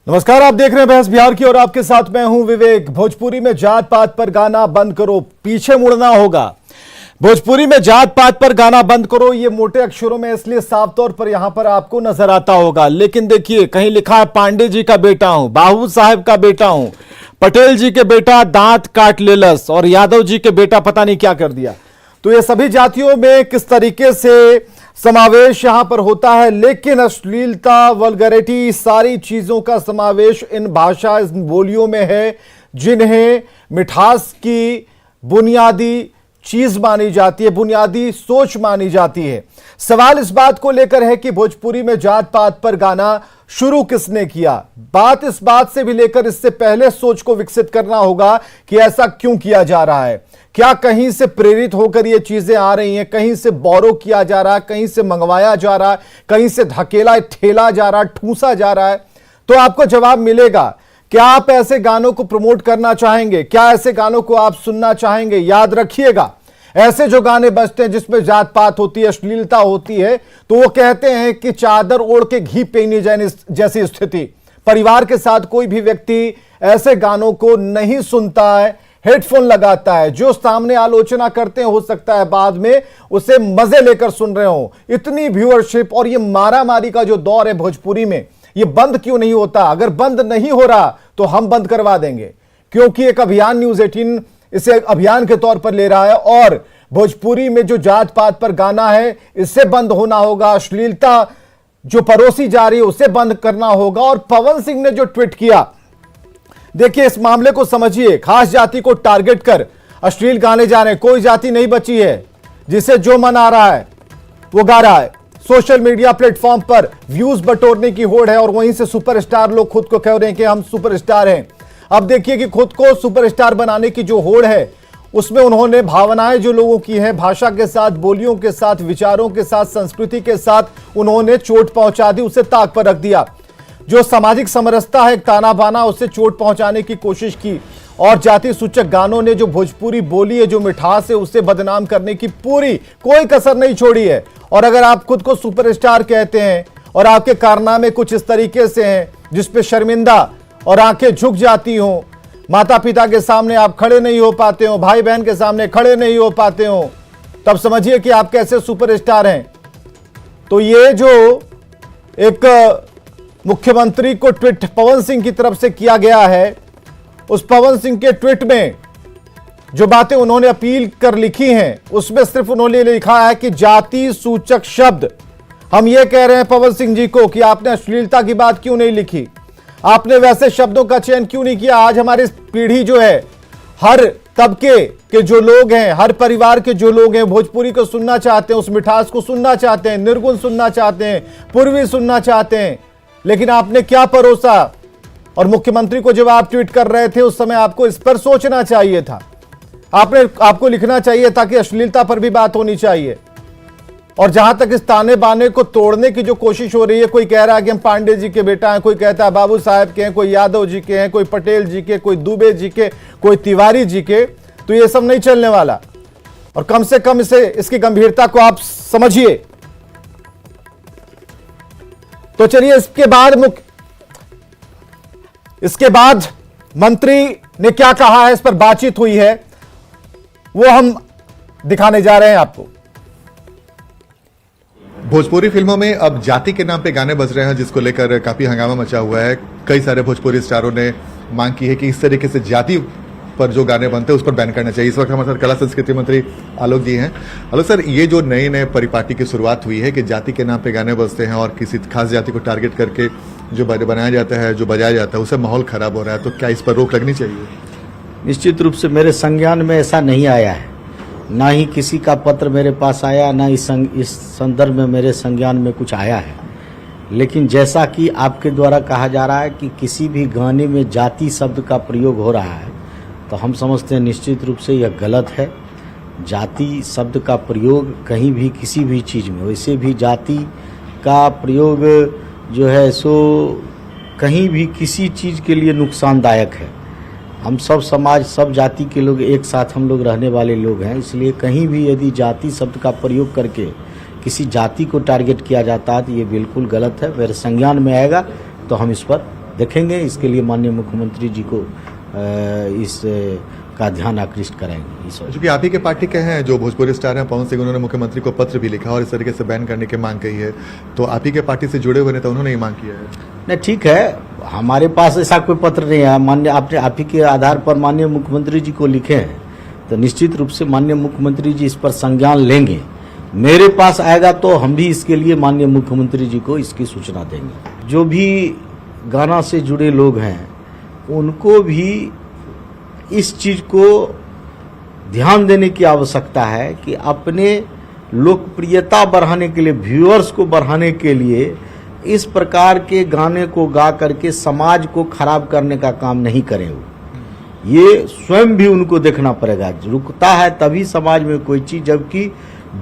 नमस्कार, आप देख रहे हैं बहस बिहार की और आपके साथ मैं हूं विवेक। भोजपुरी में जात पात पर गाना बंद करो, पीछे मुड़ना होगा। भोजपुरी में जात पात पर गाना बंद करो, ये मोटे अक्षरों में इसलिए साफ तौर पर यहां पर आपको नजर आता होगा, लेकिन देखिए कहीं लिखा है पांडे जी का बेटा हूं, बाबू साहब का बेटा हूं, पटेल जी के बेटा दांत काट लेलस और यादव जी के बेटा पता नहीं क्या कर दिया। तो ये सभी जातियों में किस तरीके से समावेश यहां पर होता है, लेकिन अश्लीलता, वल्गैरिटी, सारी चीजों का समावेश इन भाषा, इन बोलियों में है जिन्हें मिठास की बुनियादी चीज मानी जाती है, बुनियादी सोच मानी जाती है। सवाल इस बात को लेकर है कि भोजपुरी में जात पात पर गाना शुरू किसने किया। बात इस बात से भी लेकर इससे पहले सोच को विकसित करना होगा कि ऐसा क्यों किया जा रहा है। क्या कहीं से प्रेरित होकर ये चीजें आ रही हैं, कहीं से बोरो किया जा रहा है, कहीं से मंगवाया जा रहा है, कहीं से धकेला ठेला जा रहा है, ठूसा जा रहा है? तो आपको जवाब मिलेगा। क्या आप ऐसे गानों को प्रमोट करना चाहेंगे? क्या ऐसे गानों को आप सुनना चाहेंगे? याद रखिएगा, ऐसे जो गाने बजते हैं जिसमें जात पात होती है, अश्लीलता होती है, तो वो कहते हैं कि चादर ओढ़ के घी पीने जैसी स्थिति। परिवार के साथ कोई भी व्यक्ति ऐसे गानों को नहीं सुनता है, हेडफोन लगाता है। जो सामने आलोचना करते हैं हो सकता है बाद में उसे मजे लेकर सुन रहे हो। इतनी व्यूअरशिप और ये मारामारी का जो दौर है भोजपुरी में, ये बंद क्यों नहीं होता? अगर बंद नहीं हो रहा तो हम बंद करवा देंगे, क्योंकि एक अभियान न्यूज़ 18 इसे अभियान के तौर पर ले रहा है और भोजपुरी में जो जात पात पर गाना है इससे बंद होना होगा। अश्लीलता जो परोसी जा रही है उसे बंद करना होगा। और पवन सिंह ने जो ट्वीट किया, देखिए इस मामले को समझिए। खास जाति को टारगेट कर अश्लील गाने जा रहे हैं, कोई जाति नहीं बची है, जिसे जो मन आ रहा है वो गा रहा है। सोशल मीडिया प्लेटफॉर्म पर व्यूज बटोरने की होड़ है और वहीं से सुपरस्टार लोग खुद को कह रहे हैं कि हम सुपरस्टार हैं। अब देखिए कि खुद को सुपरस्टार बनाने की जो होड़ है उसमें उन्होंने भावनाएं जो लोगों की है, भाषा के साथ, बोलियों के साथ, विचारों के साथ, संस्कृति के साथ उन्होंने चोट पहुंचा दी, उसे ताक पर रख दिया। जो सामाजिक समरसता है, ताना बाना, उससे चोट पहुंचाने की कोशिश की। और जाति सूचक गानों ने जो भोजपुरी बोली है, जो मिठास है, उसे बदनाम करने की पूरी कोई कसर नहीं छोड़ी है। और अगर आप खुद को सुपरस्टार कहते हैं और आपके कारनामे कुछ इस तरीके से हैं जिसपे शर्मिंदा और आंखें झुक जाती हो, माता पिता के सामने आप खड़े नहीं हो पाते हो, भाई बहन के सामने खड़े नहीं हो पाते हो, तब समझिए कि आप कैसे सुपरस्टार हैं। तो ये जो एक मुख्यमंत्री को ट्वीट पवन सिंह की तरफ से किया गया है, उस पवन सिंह के ट्वीट में जो बातें उन्होंने अपील कर लिखी हैं उसमें सिर्फ उन्होंने लिखा है कि जाति सूचक शब्द। हम ये कह रहे हैं पवन सिंह जी को कि आपने अश्लीलता की बात क्यों नहीं लिखी, आपने वैसे शब्दों का चयन क्यों नहीं किया। आज हमारी पीढ़ी जो है, हर तबके के जो लोग हैं, हर परिवार के जो लोग हैं, भोजपुरी को सुनना चाहते हैं, उस मिठास को सुनना चाहते हैं, निर्गुण सुनना चाहते हैं, पूर्वी सुनना चाहते हैं। लेकिन आपने क्या परोसा? और मुख्यमंत्री को जब आप ट्वीट कर रहे थे उस समय आपको इस पर सोचना चाहिए था, आपको लिखना चाहिए था कि अश्लीलता पर भी बात होनी चाहिए। और जहां तक इस ताने बाने को तोड़ने की जो कोशिश हो रही है, कोई कह रहा है कि हम पांडे जी के बेटा हैं, कोई कहता है बाबू साहब के हैं, कोई यादव जी के हैं, कोई पटेल जी के, कोई दुबे जी के, कोई तिवारी जी के, तो ये सब नहीं चलने वाला। और कम से कम इसकी गंभीरता को आप समझिए। तो चलिए इसके बाद मंत्री ने क्या कहा है, इस पर बातचीत हुई है, वो हम दिखाने जा रहे हैं आपको। भोजपुरी फिल्मों में अब जाति के नाम पे गाने बज रहे हैं, जिसको लेकर काफी हंगामा मचा हुआ है। कई सारे भोजपुरी स्टारों ने मांग की है कि इस तरीके से जाति पर जो गाने बनते हैं उस पर बैन करना चाहिए। इस वक्त हमारे साथ कला संस्कृति मंत्री आलोक जी हैं। आलोक सर, ये जो नए परिपाटी की शुरुआत हुई है कि जाति के नाम पे गाने बजते हैं और किसी खास जाति को टारगेट करके जो बनाया जाता है, जो बजाया जाता है, उससे माहौल खराब हो रहा है, तो क्या इस पर रोक लगनी चाहिए? निश्चित रूप से मेरे संज्ञान में ऐसा नहीं आया है, ना ही किसी का पत्र मेरे पास आया, ना इस संदर्भ में मेरे संज्ञान में कुछ आया है। लेकिन जैसा कि आपके द्वारा कहा जा रहा है कि किसी भी गाने में जाति शब्द का प्रयोग हो रहा है, तो हम समझते हैं निश्चित रूप से यह गलत है। जाति शब्द का प्रयोग कहीं भी किसी भी चीज़ में, वैसे भी जाति का प्रयोग जो है सो कहीं भी किसी चीज़ के लिए नुकसानदायक है। हम सब समाज, सब जाति के लोग एक साथ हम लोग रहने वाले लोग हैं, इसलिए कहीं भी यदि जाति शब्द का प्रयोग करके किसी जाति को टारगेट किया जाता है तो ये बिल्कुल गलत है। मेरे संज्ञान में आएगा तो हम इस पर देखेंगे। इसके लिए माननीय मुख्यमंत्री जी को इस का ध्यान आकृष्ट करेंगे इस वजह। क्योंकि आप ही के पार्टी के हैं जो भोजपुरी स्टार हैं पवन सिंह, उन्होंने मुख्यमंत्री को पत्र भी लिखा और इस तरीके से बैन करने की मांग की है, तो आप ही के पार्टी से जुड़े हुए नेता उन्होंने ये मांग किया है। नहीं, ठीक है, हमारे पास ऐसा कोई पत्र नहीं है। माननीय आपने आप ही के आधार पर माननीय मुख्यमंत्री जी को लिखे हैं, तो निश्चित रूप से माननीय मुख्यमंत्री जी इस पर संज्ञान लेंगे। मेरे पास आएगा तो हम भी इसके लिए माननीय मुख्यमंत्री जी को इसकी सूचना देंगे। जो भी गाना से जुड़े लोग हैं उनको भी इस चीज को ध्यान देने की आवश्यकता है कि अपने लोकप्रियता बढ़ाने के लिए, व्यूअर्स को बढ़ाने के लिए इस प्रकार के गाने को गा करके समाज को खराब करने का काम नहीं करें। वो ये स्वयं भी उनको देखना पड़ेगा। रुकता है तभी समाज में कोई चीज, जबकि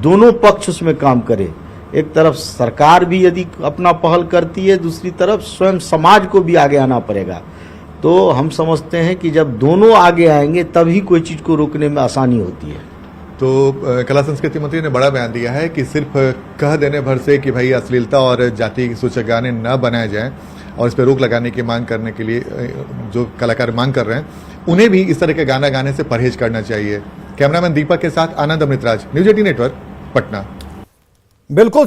दोनों पक्ष उसमें काम करे। एक तरफ सरकार भी यदि अपना पहल करती है, दूसरी तरफ स्वयं समाज को भी आगे आना पड़ेगा। तो हम समझते हैं कि जब दोनों आगे आएंगे तभी कोई चीज को रोकने में आसानी होती है। तो कला संस्कृति मंत्री ने बड़ा बयान दिया है कि सिर्फ कह देने भर से कि भाई अश्लीलता और जाति सूचक गाने न बनाए जाएं और इस पर रोक लगाने की मांग करने के लिए जो कलाकार मांग कर रहे हैं उन्हें भी इस तरह के गाना गाने से परहेज करना चाहिए। कैमरामैन दीपक के साथ आनंद अमृतराज, न्यूज 18 नेटवर्क, पटना। बिल्कुल।